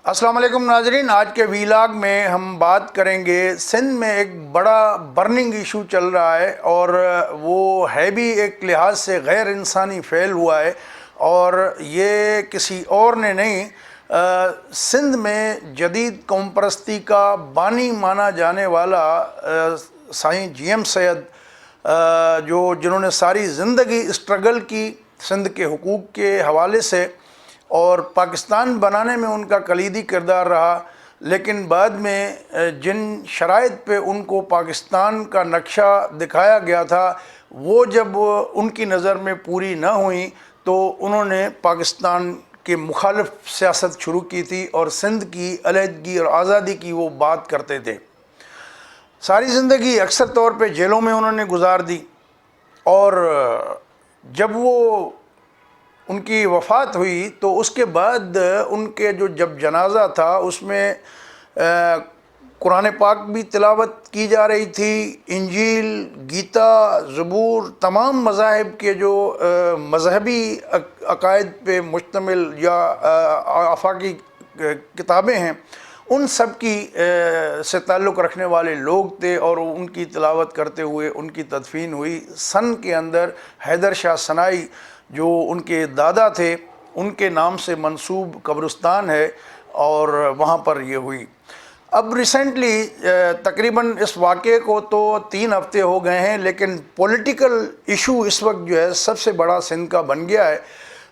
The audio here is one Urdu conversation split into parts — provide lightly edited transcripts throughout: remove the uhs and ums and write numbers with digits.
السلام علیکم ناظرین، آج کے ویلاگ میں ہم بات کریں گے سندھ میں ایک بڑا برننگ ایشو چل رہا ہے، اور وہ ہے بھی ایک لحاظ سے غیر انسانی فعل ہوا ہے، اور یہ کسی اور نے نہیں، سندھ میں جدید قوم پرستی کا بانی مانا جانے والا سائیں جی ایم سید، جنہوں نے ساری زندگی اسٹرگل کی سندھ کے حقوق کے حوالے سے، اور پاکستان بنانے میں ان کا کلیدی کردار رہا، لیکن بعد میں جن شرائط پہ ان کو پاکستان کا نقشہ دکھایا گیا تھا وہ جب ان کی نظر میں پوری نہ ہوئیں تو انہوں نے پاکستان کے مخالف سیاست شروع کی تھی، اور سندھ کی علیحدگی اور آزادی کی وہ بات کرتے تھے۔ ساری زندگی اکثر طور پہ جیلوں میں انہوں نے گزار دی، اور جب ان کی وفات ہوئی تو اس کے بعد ان کے جب جنازہ تھا اس میں قرآن پاک بھی تلاوت کی جا رہی تھی، انجیل، گیتا، زبور، تمام مذاہب کے جو مذہبی عقائد پہ مشتمل یا آفاقی کتابیں ہیں ان سب کی سے تعلق رکھنے والے لوگ تھے، اور ان کی تلاوت کرتے ہوئے ان کی تدفین ہوئی۔ سن کے اندر حیدر شاہ سنائی جو ان کے دادا تھے ان کے نام سے منسوب قبرستان ہے، اور وہاں پر یہ ہوئی۔ اب ریسنٹلی تقریباً اس واقعے کو تو 3 ہفتے ہو گئے ہیں، لیکن پولیٹیکل ایشو اس وقت جو ہے سب سے بڑا سندھ کا بن گیا ہے۔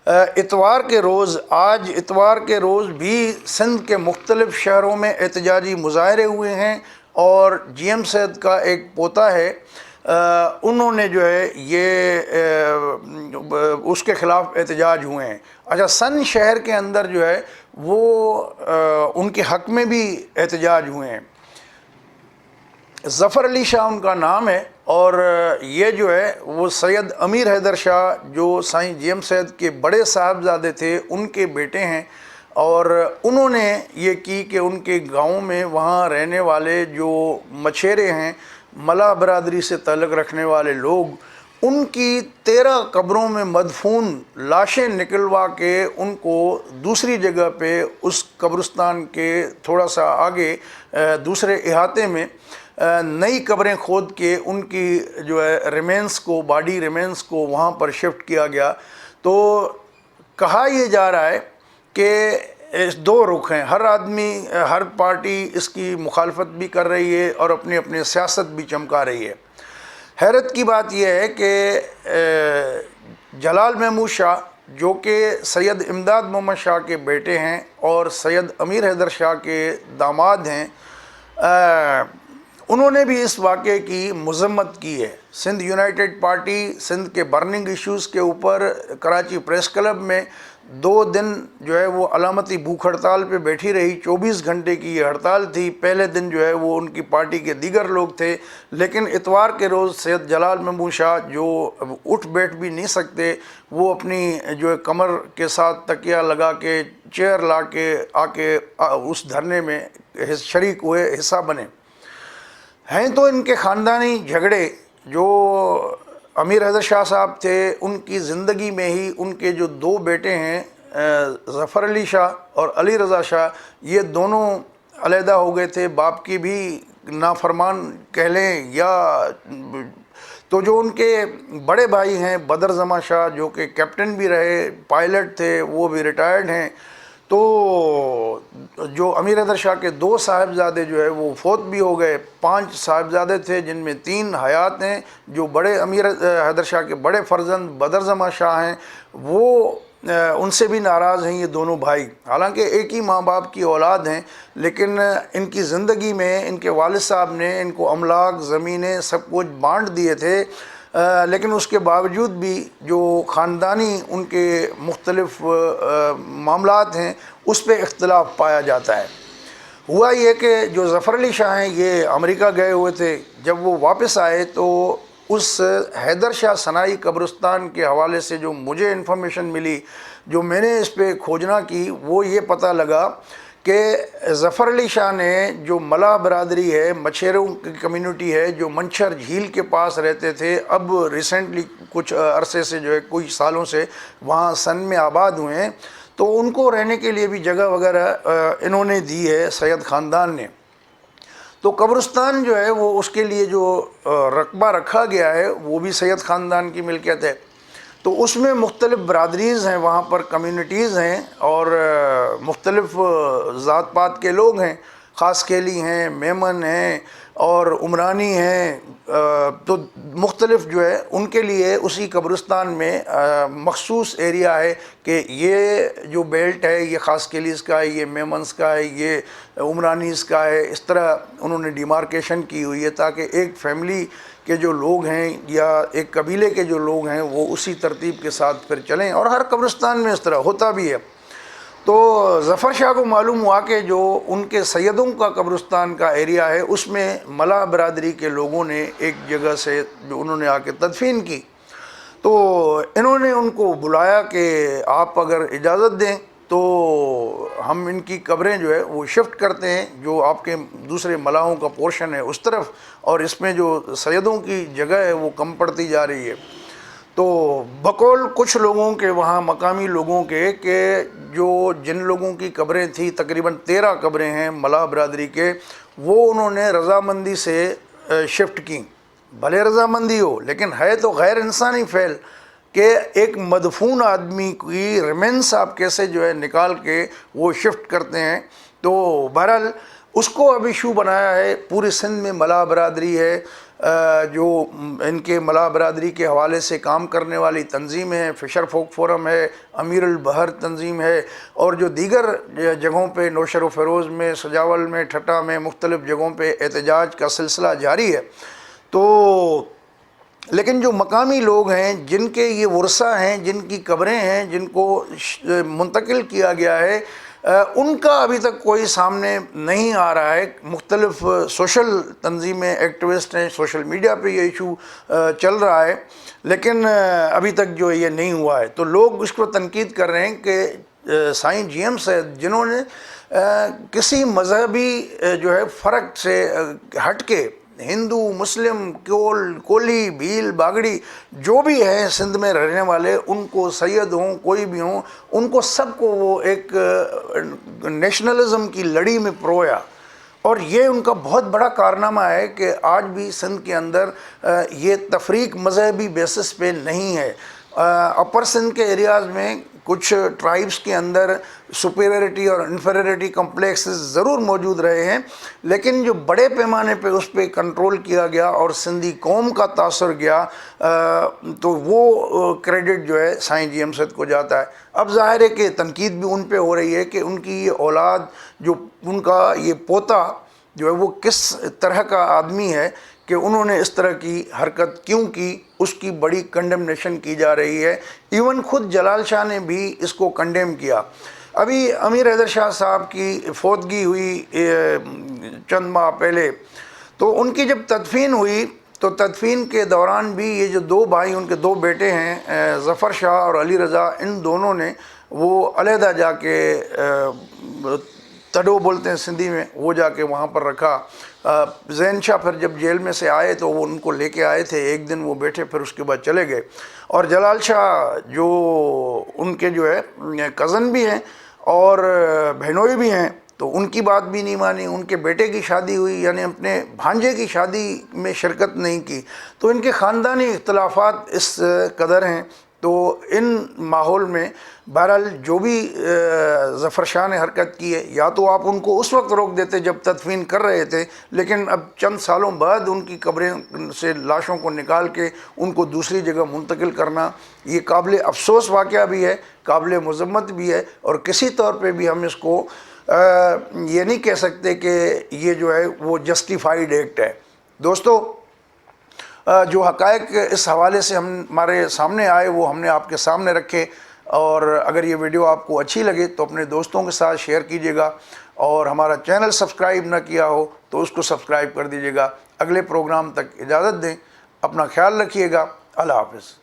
آج اتوار کے روز بھی سندھ کے مختلف شہروں میں احتجاجی مظاہرے ہوئے ہیں، اور جی ایم سید کا ایک پوتا ہے، انہوں نے جو ہے یہ اس کے خلاف احتجاج ہوئے ہیں۔ اچھا، سن شہر کے اندر جو ہے وہ ان کے حق میں بھی احتجاج ہوئے ہیں۔ ظفر علی شاہ ان کا نام ہے، اور یہ جو ہے وہ سید امیر حیدر شاہ جو سائیں جی ایم سید کے بڑے صاحبزادے تھے ان کے بیٹے ہیں، اور انہوں نے یہ کی کہ ان کے گاؤں میں وہاں رہنے والے جو مچھیرے ہیں، ملا برادری سے تعلق رکھنے والے لوگ، ان کی 13 قبروں میں مدفون لاشیں نکلوا کے ان کو دوسری جگہ پہ اس قبرستان کے تھوڑا سا آگے دوسرے احاطے میں نئی قبریں کھود کے ان کی جو ہے باڈی ریمینس کو وہاں پر شفٹ کیا گیا۔ تو کہا یہ جا رہا ہے کہ 2 رخ ہیں، ہر آدمی، ہر پارٹی اس کی مخالفت بھی کر رہی ہے اور اپنی سیاست بھی چمکا رہی ہے۔ حیرت کی بات یہ ہے کہ جلال محمود شاہ جو کہ سید امداد محمد شاہ کے بیٹے ہیں اور سید امیر حیدر شاہ کے داماد ہیں، انہوں نے بھی اس واقعے کی مذمت کی ہے۔ سندھ یونائٹڈ پارٹی سندھ کے برننگ ایشوز کے اوپر کراچی پریس کلب میں 2 دن جو ہے وہ علامتی بھوک ہڑتال پہ بیٹھی رہی۔ 24 گھنٹے کی یہ ہڑتال تھی۔ پہلے دن جو ہے وہ ان کی پارٹی کے دیگر لوگ تھے، لیکن اتوار کے روز سید جلال محمود شاہ جو اٹھ بیٹھ بھی نہیں سکتے، وہ اپنی جو ہے کمر کے ساتھ تکیہ لگا کے چیئر لا کے آ کے اس دھرنے میں شریک ہوئے، حصہ بنے ہیں۔ تو ان کے خاندانی جھگڑے جو امیر حیدر شاہ صاحب تھے ان کی زندگی میں ہی ان کے جو 2 بیٹے ہیں ظفر علی شاہ اور علی رضا شاہ، یہ دونوں علیحدہ ہو گئے تھے، باپ کی بھی نافرمان کہہ لیں یا تو جو ان کے بڑے بھائی ہیں بدر زماں شاہ جو کہ کیپٹن بھی رہے، پائلٹ تھے، وہ بھی ریٹائرڈ ہیں۔ تو جو امیر حیدر شاہ کے 2 صاحبزادے جو ہے وہ فوت بھی ہو گئے۔ 5 صاحبزادے تھے جن میں 3 حیات ہیں۔ جو بڑے امیر حیدر شاہ کے بڑے فرزند بدر زماں شاہ ہیں، وہ ان سے بھی ناراض ہیں یہ دونوں بھائی، حالانکہ ایک ہی ماں باپ کی اولاد ہیں، لیکن ان کی زندگی میں ان کے والد صاحب نے ان کو املاک، زمینیں، سب کچھ بانٹ دیے تھے، لیکن اس کے باوجود بھی جو خاندانی ان کے مختلف معاملات ہیں اس پہ اختلاف پایا جاتا ہے۔ ہوا یہ کہ جو ظفر علی شاہ ہیں یہ امریکہ گئے ہوئے تھے، جب وہ واپس آئے تو اس حیدر شاہ سنائی قبرستان کے حوالے سے جو مجھے انفارمیشن ملی، جو میں نے اس پہ کھوجنا کی، وہ یہ پتہ لگا کہ ظفر علی شاہ نے جو ملا برادری ہے، مچھیروں کی کمیونٹی ہے جو منچھر جھیل کے پاس رہتے تھے، اب ریسنٹلی کچھ عرصے سے جو ہے کچھ سالوں سے وہاں سن میں آباد ہوئے ہیں، تو ان کو رہنے کے لیے بھی جگہ وغیرہ انہوں نے دی ہے سید خاندان نے. تو قبرستان جو ہے وہ اس کے لیے جو رقبہ رکھا گیا ہے وہ بھی سید خاندان کی ملکیت ہے. تو اس میں مختلف برادریز ہیں، وہاں پر کمیونٹیز ہیں اور مختلف ذات پات کے لوگ ہیں، خاص کیلی ہیں، میمن ہیں اور عمرانی ہیں. تو مختلف جو ہے ان کے لیے اسی قبرستان میں مخصوص ایریا ہے کہ یہ جو بیلٹ ہے یہ خاص کیلیز کا ہے، یہ میمنز کا ہے، یہ عمرانیز کا ہے. اس طرح انہوں نے ڈیمارکیشن کی ہوئی ہے تاکہ ایک فیملی کے جو لوگ ہیں یا ایک قبیلے کے جو لوگ ہیں وہ اسی ترتیب کے ساتھ پھر چلیں، اور ہر قبرستان میں اس طرح ہوتا بھی ہے. تو ظفر شاہ کو معلوم ہوا کہ جو ان کے سیدوں کا قبرستان کا ایریا ہے اس میں ملا برادری کے لوگوں نے ایک جگہ سے جو انہوں نے آ کے تدفین کی. تو انہوں نے ان کو بلایا کہ آپ اگر اجازت دیں تو ہم ان کی قبریں جو ہے وہ شفٹ کرتے ہیں، جو آپ کے دوسرے ملاحوں کا پورشن ہے اس طرف، اور اس میں جو سیدوں کی جگہ ہے وہ کم پڑتی جا رہی ہے. تو بقول کچھ لوگوں کے وہاں مقامی لوگوں کے کہ جو جن لوگوں کی قبریں تھیں تقریباً 13 قبریں ہیں ملا برادری کے، وہ انہوں نے رضامندی سے شفٹ کی. بھلے رضامندی ہو لیکن ہے تو غیر انسانی فعل کہ ایک مدفون آدمی کی ریمنس آپ کیسے جو ہے نکال کے وہ شفٹ کرتے ہیں. تو بہرحال اس کو اب ایشو بنایا ہے. پورے سندھ میں ملا برادری ہے، جو ان کے ملا برادری کے حوالے سے کام کرنے والی تنظیمیں ہیں، فشر فوک فورم ہے، امیر البحر تنظیم ہے، اور جو دیگر جگہوں پہ نوشر و فیروز میں، سجاول میں، ٹھٹا میں، مختلف جگہوں پہ احتجاج کا سلسلہ جاری ہے. تو لیکن جو مقامی لوگ ہیں جن کے یہ ورثہ ہیں، جن کی قبریں ہیں، جن کو منتقل کیا گیا ہے، ان کا ابھی تک کوئی سامنے نہیں آ رہا ہے. مختلف سوشل تنظیمیں، ایکٹیوسٹ ہیں، سوشل میڈیا پہ یہ ایشو چل رہا ہے لیکن ابھی تک جو یہ نہیں ہوا ہے. تو لوگ اس کو تنقید کر رہے ہیں کہ سائیں جی ایم صاحب جنہوں نے کسی مذہبی جو ہے فرق سے ہٹ کے ہندو، مسلم، کولی، بھیل، باگڑی جو بھی ہیں سندھ میں رہنے والے، ان کو سید ہوں کوئی بھی ہوں، ان کو سب کو وہ ایک نیشنلزم کی لڑی میں پرویا. اور یہ ان کا بہت بڑا کارنامہ ہے کہ آج بھی سندھ کے اندر یہ تفریق مذہبی بیسس پہ نہیں ہے. اپر سندھ کے ایریاز میں کچھ ٹرائبس کے اندر سپیریئرٹی اور انفیریئرٹی کمپلیکسز ضرور موجود رہے ہیں، لیکن جو بڑے پیمانے پہ اس پہ کنٹرول کیا گیا اور سندھی قوم کا تاثر گیا، تو وہ کریڈٹ جو ہے سائیں جی ایم صاحب کو جاتا ہے. اب ظاہر ہے کہ تنقید بھی ان پہ ہو رہی ہے کہ ان کی یہ اولاد، جو ان کا یہ پوتا جو ہے وہ کس طرح کا آدمی ہے کہ انہوں نے اس طرح کی حرکت کیوں کی، اس کی بڑی کنڈمنیشن کی جا رہی ہے. ایون خود جلال شاہ نے بھی اس کو کنڈیم کیا. ابھی امیر حیدر شاہ صاحب کی فوتگی ہوئی چند ماہ پہلے، تو ان کی جب تدفین ہوئی تو تدفین کے دوران بھی یہ جو 2 بھائی، ان کے 2 بیٹے ہیں ظفر شاہ اور علی رضا، ان دونوں نے وہ علیحدہ جا کے تڈو بولتے ہیں سندھی میں، وہ جا کے وہاں پر رکھا. زین شاہ پھر جب جیل میں سے آئے تو وہ ان کو لے کے آئے تھے، ایک دن وہ بیٹھے پھر اس کے بعد چلے گئے. اور جلال شاہ جو ان کے جو ہے کزن بھی ہیں اور بہنوئی بھی ہیں، تو ان کی بات بھی نہیں مانی. ان کے بیٹے کی شادی ہوئی، یعنی اپنے بھانجے کی شادی میں شرکت نہیں کی. تو ان کے خاندانی اختلافات اس قدر ہیں. تو ان ماحول میں بہرحال جو بھی ظفر شاہ نے حرکت کی ہے، یا تو آپ ان کو اس وقت روک دیتے جب تدفین کر رہے تھے، لیکن اب چند سالوں بعد ان کی قبریں سے لاشوں کو نکال کے ان کو دوسری جگہ منتقل کرنا، یہ قابل افسوس واقعہ بھی ہے، قابل مذمت بھی ہے، اور کسی طور پہ بھی ہم اس کو یہ نہیں کہہ سکتے کہ یہ جو ہے وہ جسٹیفائیڈ ایکٹ ہے. دوستو، جو حقائق اس حوالے سے ہمارے سامنے آئے وہ ہم نے آپ کے سامنے رکھے، اور اگر یہ ویڈیو آپ کو اچھی لگے تو اپنے دوستوں کے ساتھ شیئر کیجیے گا، اور ہمارا چینل سبسکرائب نہ کیا ہو تو اس کو سبسکرائب کر دیجیے گا. اگلے پروگرام تک اجازت دیں، اپنا خیال رکھیے گا. اللہ حافظ.